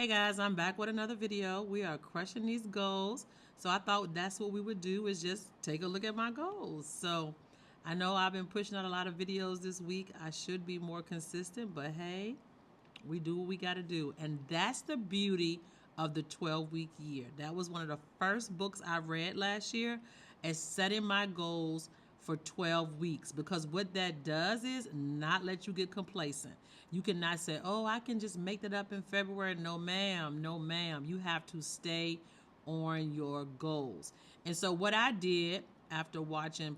Hey guys, I'm back with another video. We are crushing these goals. So I thought that's what we would do is just take a look at my goals. So I know I've been pushing out a lot of videos this week. I should be more consistent, but hey, we do what we got to do. And that's the beauty of the 12-week year. That was one of the first books I read last year, as setting my goals for 12 weeks, because what that does is not let you get complacent. You cannot say, oh, I can just make that up in February. No, ma'am. No, ma'am. You have to stay on your goals. And so what I did after watching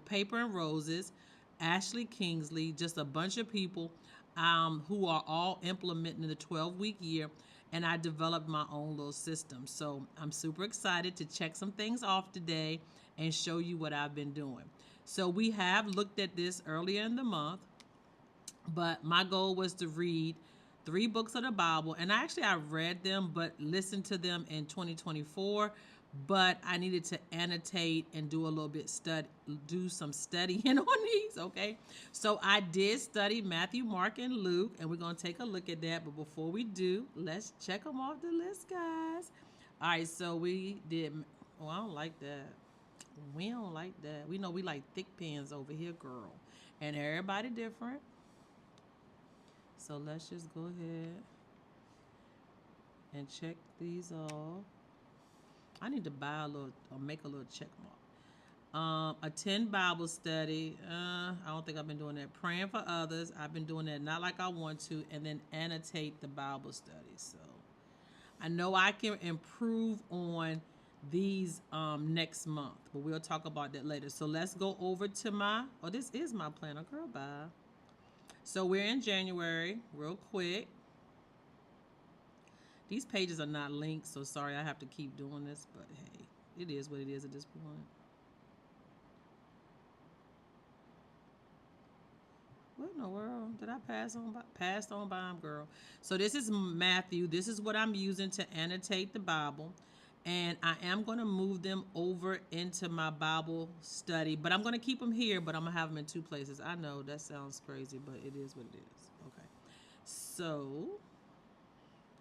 Paper and Roses, Ashley Kingsley, just a bunch of people who are all implementing the 12-week year, and I developed my own little system. So I'm super excited to check some things off today and show you what I've been doing. So we have looked at this earlier in the month, but my goal was to read 3 books of the Bible, and I read them but listened to them in 2024. But I needed to annotate and do some studying on these. Okay, so I did study Matthew, Mark, and Luke, and we're gonna take a look at that. But before we do, let's check them off the list, guys. All right, so we did. Oh, I don't like that. We don't like that. We know we like thick pens over here, girl, and everybody different. So let's just go ahead and check these off. I need to buy a little or make a little check mark. Attend Bible study. I don't think I've been doing that. Praying for others. I've been doing that not like I want to. And then annotate the Bible study. So I know I can improve on these next month, but we'll talk about that later. So let's go over to this is my planner, girl, bye. So we're in January, real quick. These pages are not linked, so sorry I have to keep doing this, but hey, it is what it is at this point. What in the world did I passed on by him, girl? So this is Matthew. This is what I'm using to annotate the Bible. And I am going to move them over into my Bible study, but I'm going to keep them here, but I'm going to have them in 2 places. I know that sounds crazy, but it is what it is. Okay. So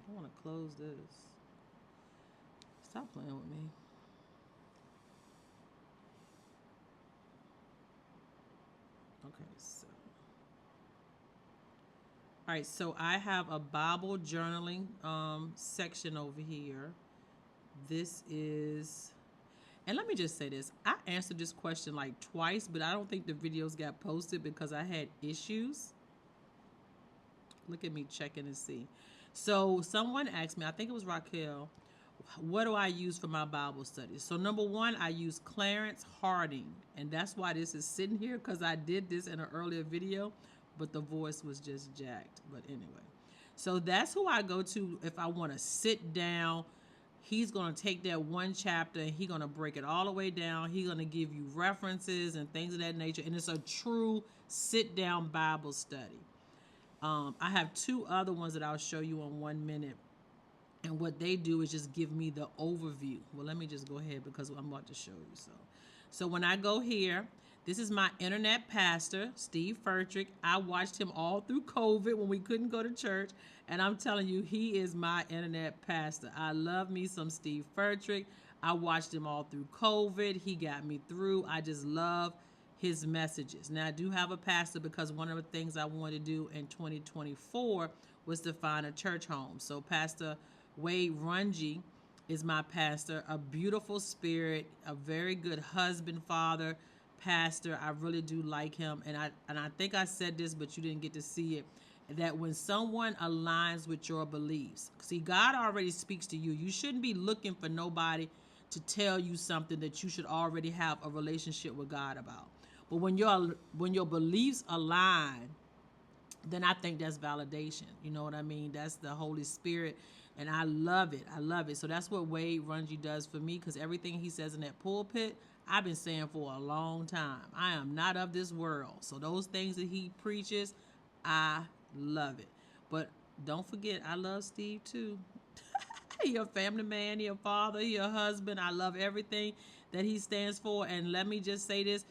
I want to close this. Stop playing with me. Okay, so. All right, so I have a Bible journaling section over here. This is, and let me just say this. I answered this question like twice, but I don't think the videos got posted because I had issues. Look at me checking and see. So someone asked me, I think it was Raquel, what do I use for my Bible studies? So number one, I use Clarence Harding, and that's why this is sitting here, because I did this in an earlier video, but the voice was just jacked. But anyway, so that's who I go to if I want to sit down. He's going to take that one chapter and he's going to break it all the way down. He's going to give you references and things of that nature, and it's a true sit down Bible study. I have 2 other ones that I'll show you in 1 minute. And what they do is just give me the overview. Well, let me just go ahead because I'm about to show you. So when I go here, this is my internet pastor, Steve Furtrick. I watched him all through COVID when we couldn't go to church. And I'm telling you, he is my internet pastor. I love me some Steve Furtrick. I watched him all through COVID. He got me through. I just love his messages. Now, I do have a pastor because one of the things I wanted to do in 2024 was to find a church home. So Pastor Wade Runge is my pastor, a beautiful spirit, a very good husband, father, pastor. I really do like him. And I think I said this, but you didn't get to see it, that when someone aligns with your beliefs, see, God already speaks to you. You shouldn't be looking for nobody to tell you something that you should already have a relationship with God about. But when your beliefs align, then I think that's validation. You know what I mean? That's the Holy Spirit, and I love it. I love it. So that's what Wade Runge does for me, because everything he says in that pulpit, I've been saying for a long time. I am not of this world. So those things that he preaches, I love it. But don't forget, I love Steve too. He a family man, he a father, he a husband. I love everything that he stands for. And let me just say this,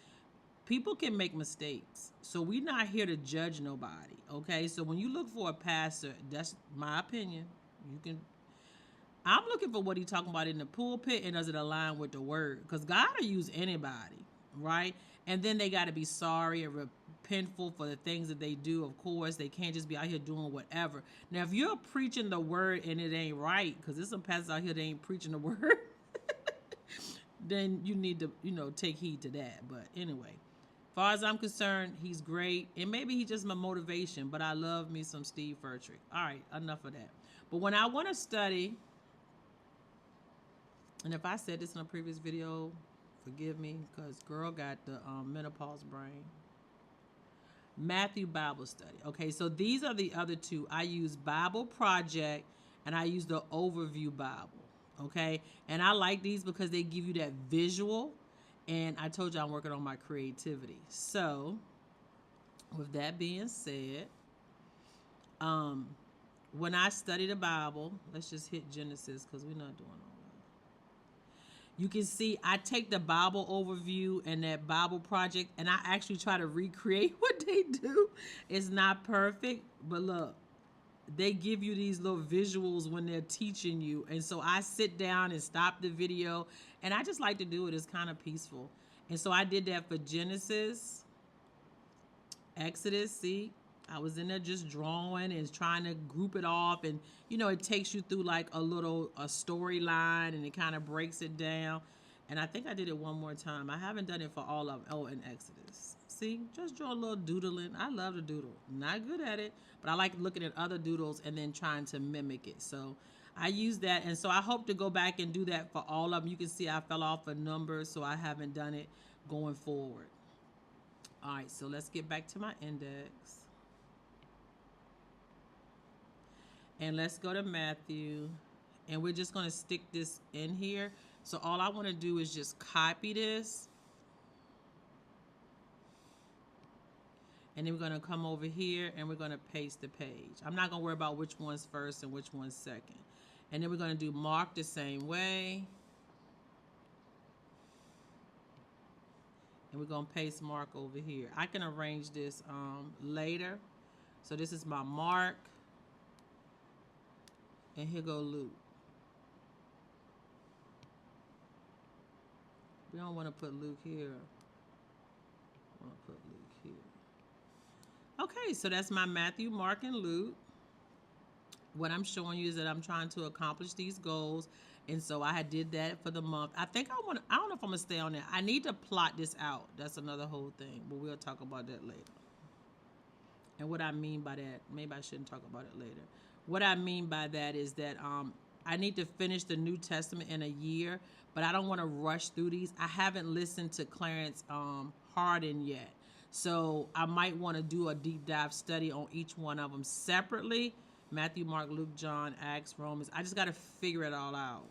people can make mistakes. So we're not here to judge nobody, okay? So when you look for a pastor, that's my opinion. You can. I'm looking for what he's talking about in the pulpit, and does it align with the word? Because God will use anybody, right? And then they got to be sorry and repentful for the things that they do. Of course, they can't just be out here doing whatever. Now, if you're preaching the word and it ain't right, because there's some pastors out here that ain't preaching the word, then you need to, take heed to that. But anyway, far as I'm concerned, he's great. And maybe he's just my motivation, but I love me some Steve Furtrick. All right, enough of that. But when I want to study, and if I said this in a previous video, forgive me, because girl got the menopause brain. Matthew Bible Study. Okay, so these are the other two. I use Bible Project and I use the Overview Bible. Okay, and I like these because they give you that visual. And I told you I'm working on my creativity. So, with that being said, when I study the Bible, let's just hit Genesis because we're not doing all that. You can see I take the Bible overview and that Bible project and I actually try to recreate what they do. It's not perfect, but look, they give you these little visuals when they're teaching you. And so I sit down and stop the video, and I just like to do it. It's kind of peaceful. And so I did that for Genesis, Exodus. See, I was in there just drawing and trying to group it off. And, it takes you through like a storyline, and it kind of breaks it down. And I think I did it one more time. I haven't done it for all of them. Oh, in Exodus. See, just draw a little doodling. I love to doodle. Not good at it, but I like looking at other doodles and then trying to mimic it. So I use that. And so I hope to go back and do that for all of them. You can see I fell off a number, so I haven't done it going forward. All right, so let's get back to my index. And let's go to Matthew. And we're just going to stick this in here. So all I want to do is just copy this. And then we're going to come over here and we're going to paste the page. I'm not going to worry about which one's first and which one's second. And then we're going to do mark the same way. And we're going to paste mark over here. I can arrange this later. So this is my mark. And here go Luke. We don't want to put Luke here. I want to put Luke here. Okay, so that's my Matthew, Mark, and Luke. What I'm showing you is that I'm trying to accomplish these goals. And so I did that for the month. I don't know if I'm going to stay on that. I need to plot this out. That's another whole thing. But we'll talk about that later. And what I mean by that, maybe I shouldn't talk about it later. What I mean by that is that I need to finish the New Testament in a year, but I don't want to rush through these. I haven't listened to Clarence Hardin yet. So I might want to do a deep dive study on each one of them separately. Matthew, Mark, Luke, John, Acts, Romans. I just got to figure it all out.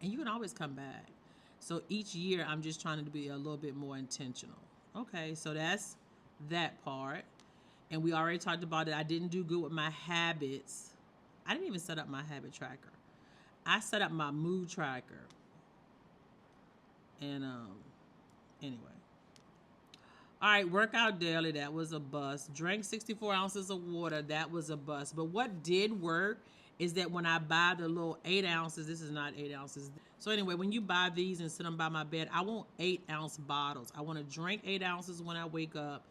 And you can always come back. So each year I'm just trying to be a little bit more intentional. Okay, so that's that part. And we already talked about it. I didn't do good with my habits. I didn't even set up my habit tracker. I set up my mood tracker. And anyway. All right, workout daily, that was a bust. Drank 64 ounces of water, that was a bust. But what did work is that when I buy the little 8 ounces, this is not 8 ounces. So anyway, when you buy these and sit them by my bed, I want 8-ounce bottles. I want to drink 8 ounces when I wake up,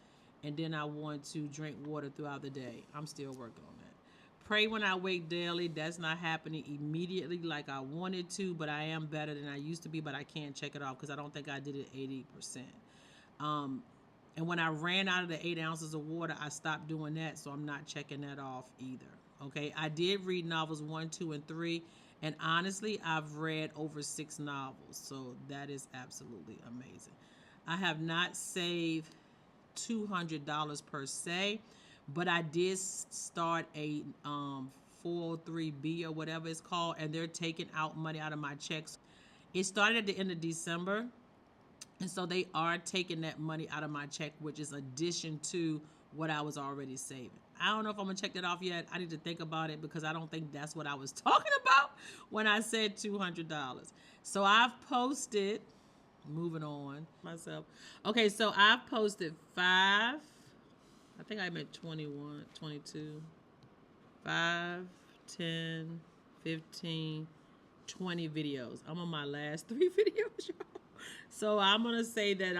and then I want to drink water throughout the day. I'm still working on that. Pray when I wake daily. That's not happening immediately like I wanted to, but I am better than I used to be, but I can't check it off because I don't think I did it 80%. And when I ran out of the 8 ounces of water, I stopped doing that, so I'm not checking that off either. Okay, I did read novels 1, 2, and 3, and honestly, I've read over 6 novels, so that is absolutely amazing. I have not saved $200 per se, but I did start a 403B or whatever it's called, and they're taking out money out of my checks. It started at the end of December, and so they are taking that money out of my check, which is addition to what I was already saving. I don't know if I'm going to check that off yet. I need to think about it because I don't think that's what I was talking about when I said $200. So I've posted Moving on myself. Okay, so I've posted 5. I think I made 21, 22, 5, 10, 15, 20 videos. I'm on my last 3 videos, y'all. So I'm gonna say that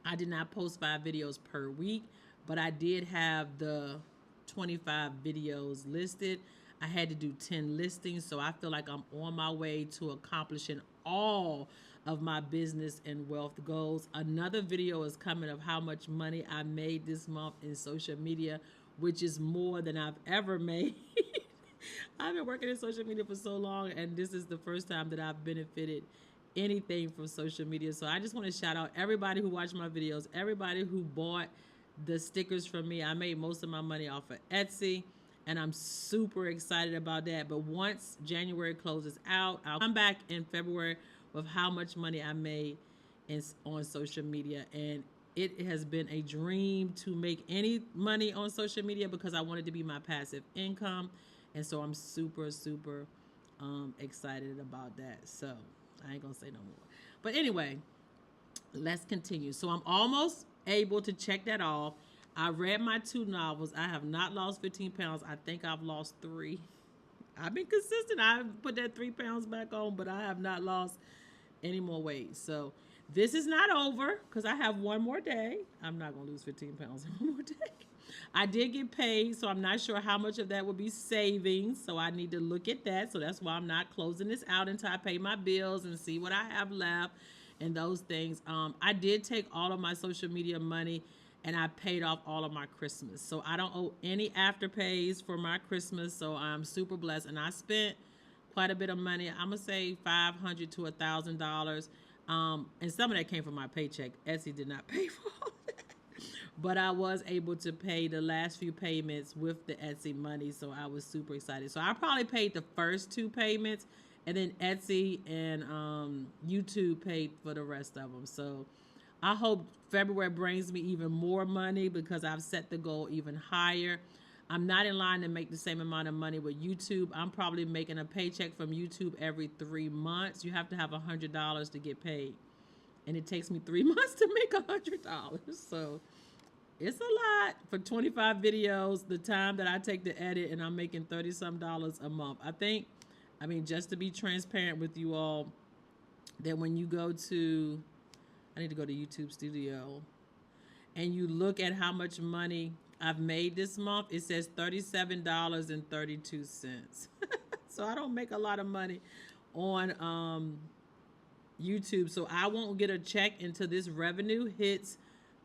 I did not post 5 videos per week, but I did have the 25 videos listed. I had to do 10 listings, so I feel like I'm on my way to accomplishing all of my business and wealth goals. Another video is coming of how much money I made this month in social media, which is more than I've ever made. I've been working in social media for so long, and this is the first time that I've benefited anything from social media. So I just want to shout out everybody who watched my videos, everybody who bought the stickers from me. I made most of my money off of Etsy, and I'm super excited about that. But once January closes out, I'll come back in February with how much money I made on social media. And it has been a dream to make any money on social media because I wanted to be my passive income. And so I'm super, super excited about that. So I ain't gonna say no more. But anyway, let's continue. So I'm almost able to check that off. I read my 2 novels. I have not lost 15 pounds. I think I've lost 3. I've been consistent. I've put that 3 pounds back on, but I have not lost any more weight. So this is not over because I have one more day. I'm not going to lose 15 pounds in one more day. I did get paid, so I'm not sure how much of that will be savings. So I need to look at that. So that's why I'm not closing this out until I pay my bills and see what I have left and those things. I did take all of my social media money and I paid off all of my Christmas. So I don't owe any afterpays for my Christmas. So I'm super blessed. And I spent quite a bit of money. I'm gonna say $500 to $1,000, and some of that came from my paycheck. Etsy did not pay for all that, but I was able to pay the last few payments with the Etsy money, so I was super excited. So I probably paid the first 2 payments, and then Etsy and YouTube paid for the rest of them. So I hope February brings me even more money because I've set the goal even higher. I'm not in line to make the same amount of money with YouTube. I'm probably making a paycheck from YouTube every 3 months. You have to have $100 to get paid. And it takes me 3 months to make $100. So it's a lot for 25 videos, the time that I take to edit, and I'm making 30 some dollars a month. I mean, just to be transparent with you all, that when you go to, I need to go to YouTube Studio, and you look at how much money I've made this month, it says $37.32. So I don't make a lot of money on YouTube. So I won't get a check until this revenue hits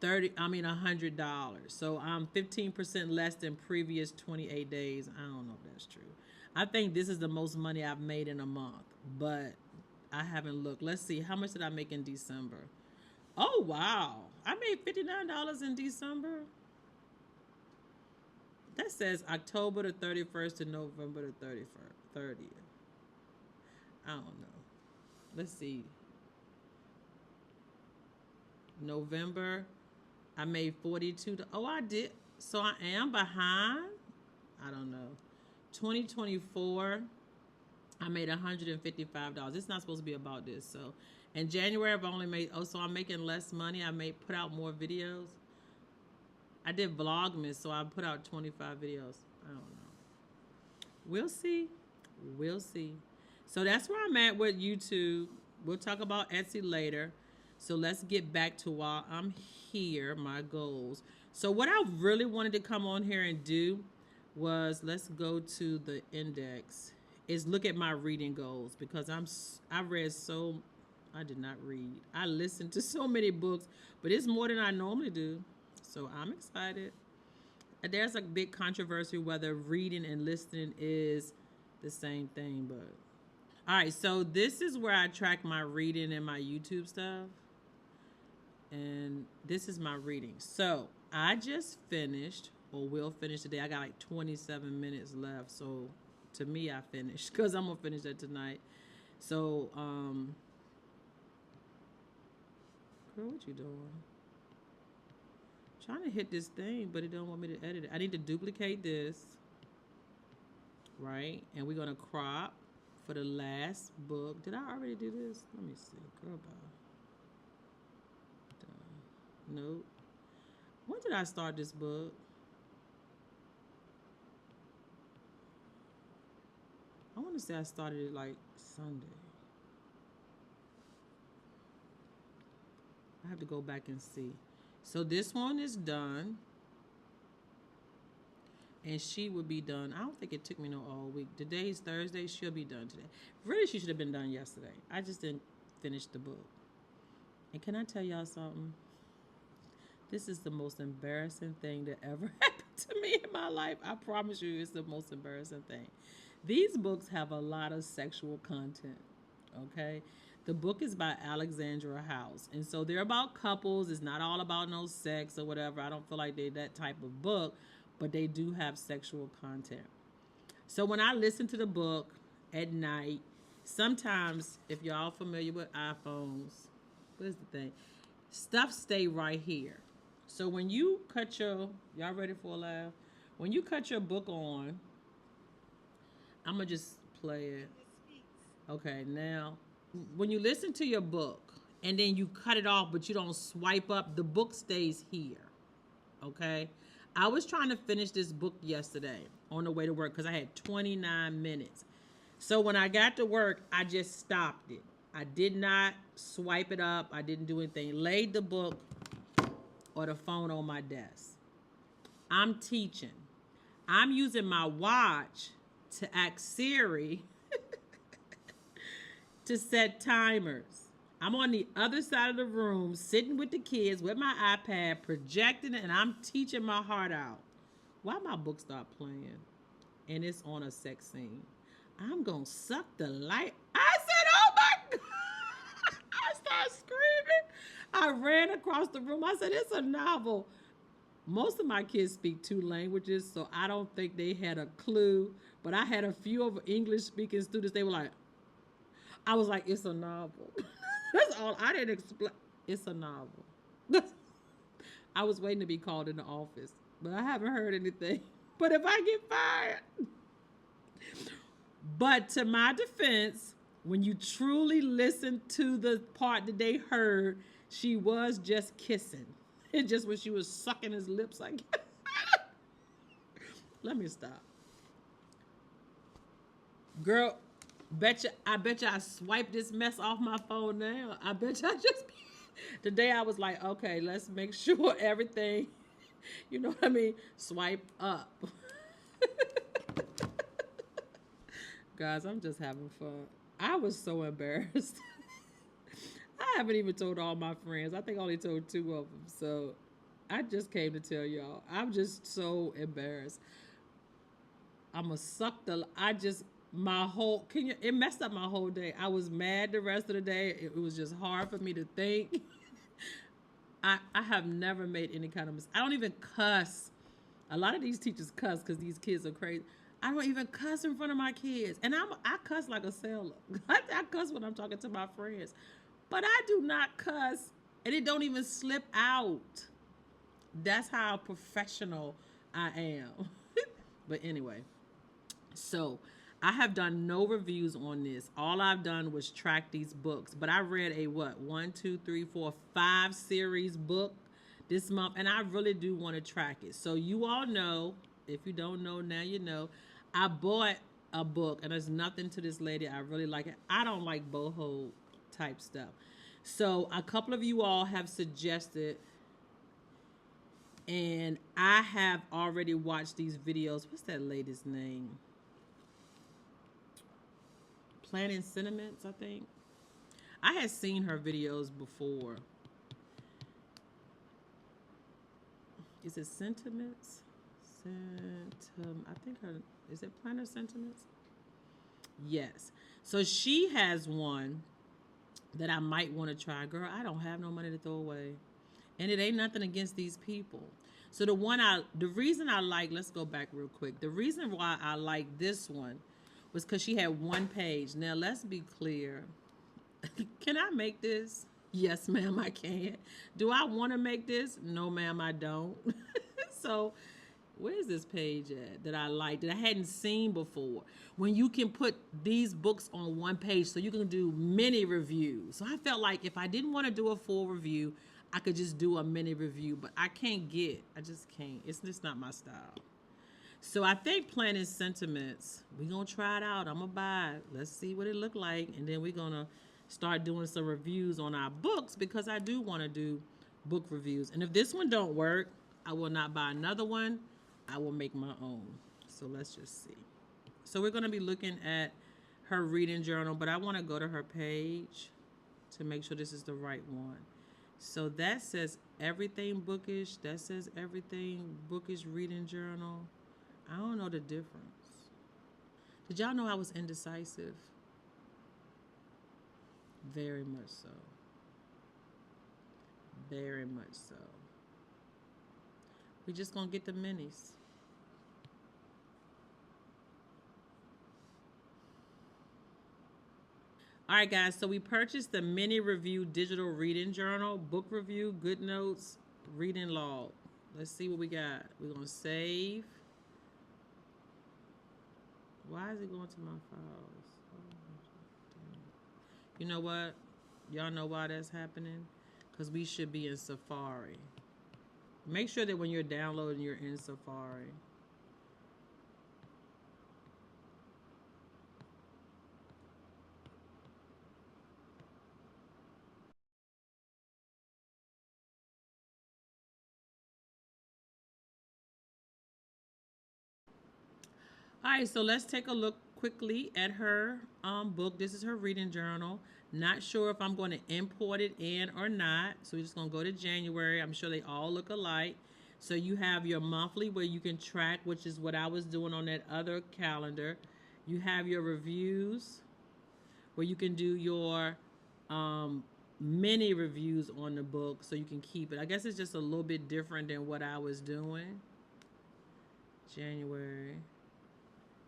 $100. So I'm 15% less than previous 28 days. I don't know if that's true. I think this is the most money I've made in a month, but I haven't looked. Let's see. How much did I make in December? Oh, wow. I made $59 in December. That says October the 31st to November the 30th. I don't know. Let's see. November, I made 42. Oh, I did. So I am behind. I don't know. 2024, I made $155. It's not supposed to be about this. So in January, I've only made, so I'm making less money. I may put out more videos. I did Vlogmas, so I put out 25 videos. I don't know. We'll see. We'll see. So that's where I'm at with YouTube. We'll talk about Etsy later. So let's get back to while I'm here, my goals. So what I really wanted to come on here and do was, let's go to the index, is look at my reading goals, because I did not read. I listened to so many books, but it's more than I normally do. So I'm excited. There's a big controversy whether reading and listening is the same thing, but all right, so this is where I track my reading and my YouTube stuff. And this is my reading. So I just finished, or will finish today. I got like 27 minutes left. So to me, I finished because I'm going to finish that tonight. So, girl, what you doing? Trying to hit this thing, but it don't want me to edit it. I need to duplicate this, right? And we're going to crop for the last book. Did I already do this? Let me see. Girl, bye. Nope. When did I start this book? I want to say I started it like Sunday. I have to go back and see. So this one is done. And she will be done. I don't think it took me no all week. Today's Thursday. She'll be done today. Really, she should have been done yesterday. I just didn't finish the book. And can I tell y'all something? This is the most embarrassing thing that ever happened to me in my life. I promise you, it's the most embarrassing thing. These books have a lot of sexual content, okay? The book is by Alexandra House. And so they're about couples. It's not all about no sex or whatever. I don't feel like they're that type of book, but they do have sexual content. So when I listen to the book at night, sometimes, if y'all familiar with iPhones, what is the thing? Stuff stay right here. So when you cut y'all ready for a laugh? When you cut your book on, I'm going to just play it. Okay, now, when you listen to your book and then you cut it off, but you don't swipe up, the book stays here. Okay? I was trying to finish this book yesterday on the way to work because I had 29 minutes. So when I got to work, I just stopped it. I did not swipe it up. I didn't do anything. Laid the book or the phone on my desk. I'm teaching. I'm using my watch to ask Siri to set timers. I'm on the other side of the room, sitting with the kids with my iPad, projecting it, and I'm teaching my heart out. Why my book start playing? And it's on a sex scene. I'm going to suck the light. I said, oh my God. I started screaming. I ran across the room. I said, it's a novel. Most of my kids speak 2 languages, so I don't think they had a clue. But I had a few of English speaking students. They were like, I was like, it's a novel. That's all. I didn't explain. It's a novel. I was waiting to be called in the office, but I haven't heard anything. But if I get fired. But to my defense, when you truly listen to the part that they heard, she was just kissing. It just when she was sucking his lips, I guess. Let me stop. Girl, I bet you I swiped this mess off my phone now. I bet you I just... Today I was like, okay, let's make sure everything, you know what I mean, swipe up. Guys, I'm just having fun. I was so embarrassed. I haven't even told all my friends. I think I only told 2 of them. So I just came to tell y'all. I'm just so embarrassed. I'm going to suck it messed up my whole day. I was mad the rest of the day. It was just hard for me to think. I have never made any kind of mistake. I don't even cuss. A lot of these teachers cuss because these kids are crazy. I don't even cuss in front of my kids. And I cuss like a sailor. I cuss when I'm talking to my friends. But I do not cuss. And it don't even slip out. That's how professional I am. But anyway. So I have done no reviews on this. All I've done was track these books. But I read a 5 series book this month. And I really do want to track it. So you all know, if you don't know, now you know. I bought a book, and there's nothing to this lady. I really like it. I don't like boho type stuff. So a couple of you all have suggested, and I have already watched these videos. What's that lady's name? Planning Sentiments, I think. I had seen her videos before. Is it Sentiments? I think is it Planner Sentiments? Yes. So she has one that I might want to try. Girl, I don't have no money to throw away. And it ain't nothing against these people. So the reason I like, let's go back real quick. The reason why I like this one was because she had 1 page. Now, let's be clear. Can I make this? Yes, ma'am, I can. Do I want to make this? No, ma'am, I don't. So Where's this page at that I like that I hadn't seen before? When you can put these books on one page so you can do mini reviews. So I felt like if I didn't want to do a full review, I could just do a mini review, but I just can't. It's just not my style. So I think planning sentiments, we gonna try it out. I'm gonna buy it. Let's see what it look like. And then we're gonna start doing some reviews on our books because I do want to do book reviews. And if this one don't work, I will not buy another one. I will make my own. So let's just see. So we're gonna be looking at her reading journal, but I want to go to her page to make sure this is the right one. So that says everything bookish. That says everything bookish reading journal. I don't know the difference. Did y'all know I was indecisive? Very much so. Very much so. We just gonna get the minis. All right, guys. So we purchased the mini review digital reading journal, book review, GoodNotes, reading log. Let's see what we got. We're gonna save. Why is it going to my files? You know what? Y'all know why that's happening? Because we should be in Safari. Make sure that when you're downloading, you're in Safari. All right, so let's take a look quickly at her book. This is her reading journal. Not sure if I'm going to import it in or not. So we're just going to go to January. I'm sure they all look alike. So you have your monthly where you can track, which is what I was doing on that other calendar. You have your reviews where you can do your mini reviews on the book so you can keep it. I guess it's just a little bit different than what I was doing. January.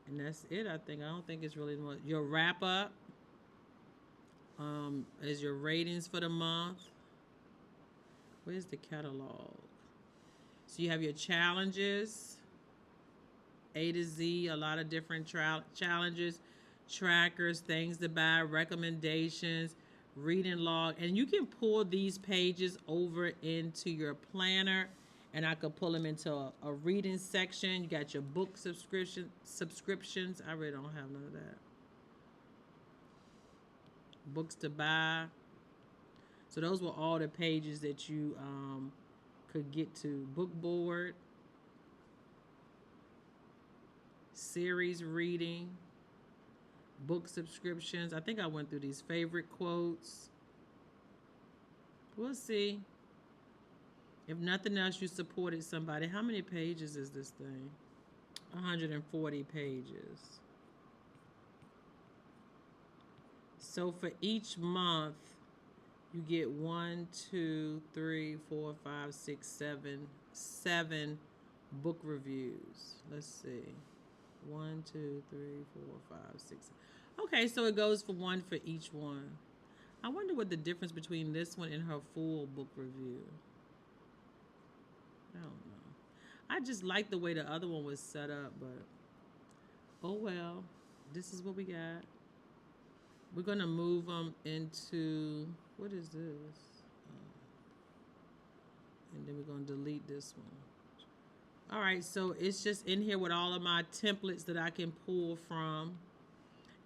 And that's it, I think. I don't think it's really much. Your wrap up is your ratings for the month. Where's the catalog? So you have your challenges, A to Z, a lot of different challenges, trackers, things to buy, recommendations, reading log. And you can pull these pages over into your planner, and I could pull them into a reading section. You got your book subscriptions. I really don't have none of that. Books to buy. So those were all the pages that you could get to. Book board, series reading, book subscriptions. I think I went through these favorite quotes. We'll see. If nothing else, you supported somebody. How many pages is this thing? 140 pages. So for each month, you get 1, 2, 3, 4, 5, 6, 7 book reviews. Let's see. 1, 2, 3, 4, 5, 6. Okay, so it goes for one for each one. I wonder what the difference between this one and her full book review. I don't know. I just like the way the other one was set up, but oh well. This is what we got. We're gonna move them into, what is this? And then we're gonna delete this one. All right, so it's just in here with all of my templates that I can pull from.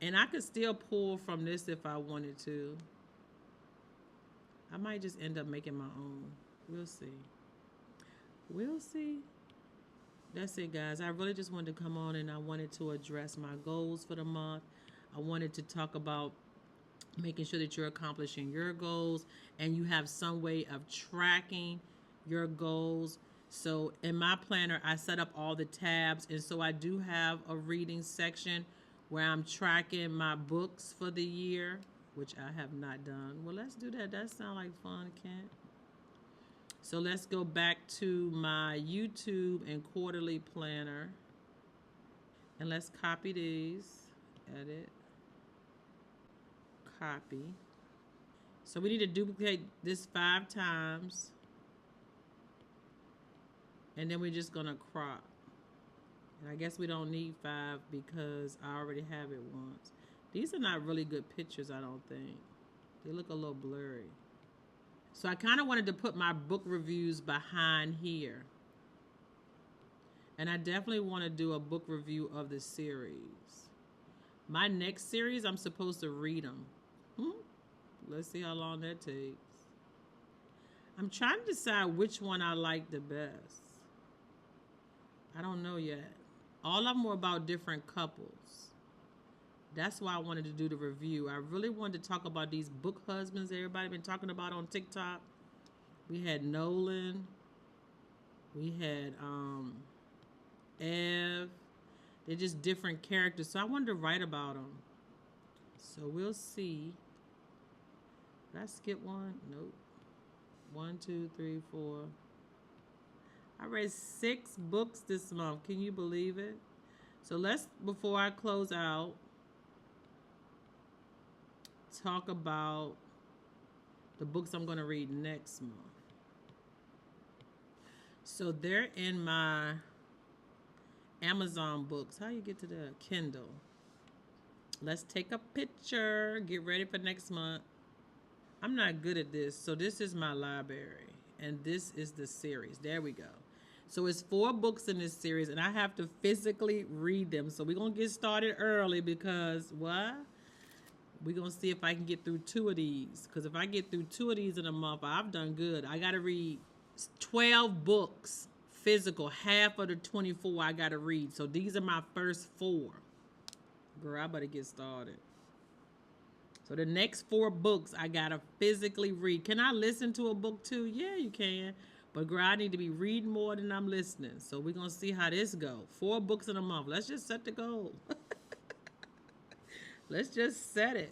And I could still pull from this if I wanted to. I might just end up making my own. We'll see. We'll see. That's it, guys. I really just wanted to come on and I wanted to address my goals for the month. I wanted to talk about making sure that you're accomplishing your goals and you have some way of tracking your goals. So in my planner, I set up all the tabs, and so I do have a reading section where I'm tracking my books for the year, which I have not done. Well, let's do that. That sounds like fun, Kent. So let's go back to my YouTube and quarterly planner. And let's copy these. Edit. Copy. So we need to duplicate this 5 times. And then we're just going to crop. And I guess we don't need 5 because I already have it once. These are not really good pictures, I don't think. They look a little blurry. So I kind of wanted to put my book reviews behind here. And I definitely want to do a book review of the series. My next series, I'm supposed to read them. Let's see how long that takes. I'm trying to decide which one I like the best. I don't know yet. All of them were about different couples. That's why I wanted to do the review. I really wanted to talk about these book husbands everybody been talking about on TikTok. We had Nolan. We had Ev. They're just different characters. So I wanted to write about them. So we'll see. Did I skip one? Nope. 1, 2, 3, 4. I read 6 books this month. Can you believe it? So let's, before I close out, talk about the books I'm going to read next month. So they're in my Amazon books. How you get to the Kindle? Let's take a picture. Get ready for next month. I'm not good at this. So this is my library. And this is the series. There we go. So it's 4 books in this series. And I have to physically read them. So we're going to get started early because what? We're going to see if I can get through 2 of these. Because if I get through 2 of these in a month, I've done good. I got to read 12 books physical. Half of the 24 I got to read. So these are my first 4. Girl, I better get started. So the next 4 books I got to physically read. Can I listen to a book too? Yeah, you can. But girl, I need to be reading more than I'm listening. So we're going to see how this goes. 4 books in a month. Let's just set the goal. Let's just set it.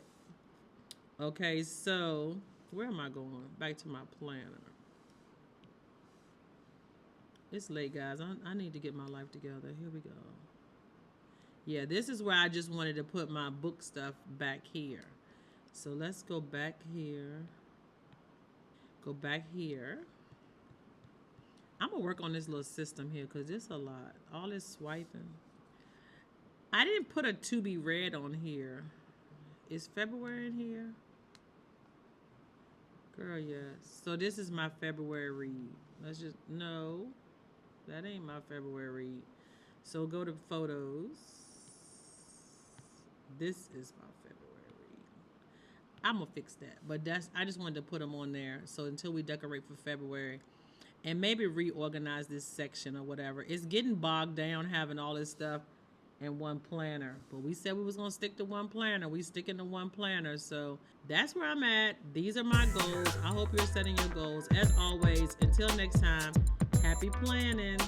Okay, so where am I going? Back to my planner. It's late, guys. I need to get my life together. Here we go. Yeah, this is where I just wanted to put my book stuff back here. So let's go back here. Go back here. I'm going to work on this little system here because it's a lot. All this swiping. I didn't put a to be read on here. Is February in here? Girl, yes. So this is my February read. Let's just, no. That ain't my February read. So go to photos. This is my February read. I'm going to fix that. But I just wanted to put them on there. So until we decorate for February. And maybe reorganize this section or whatever. It's getting bogged down having all this stuff in one planner. But we said we was going to stick to one planner. We sticking to one planner. So that's where I'm at. These are my goals. I hope you're setting your goals. As always, until next time, happy planning.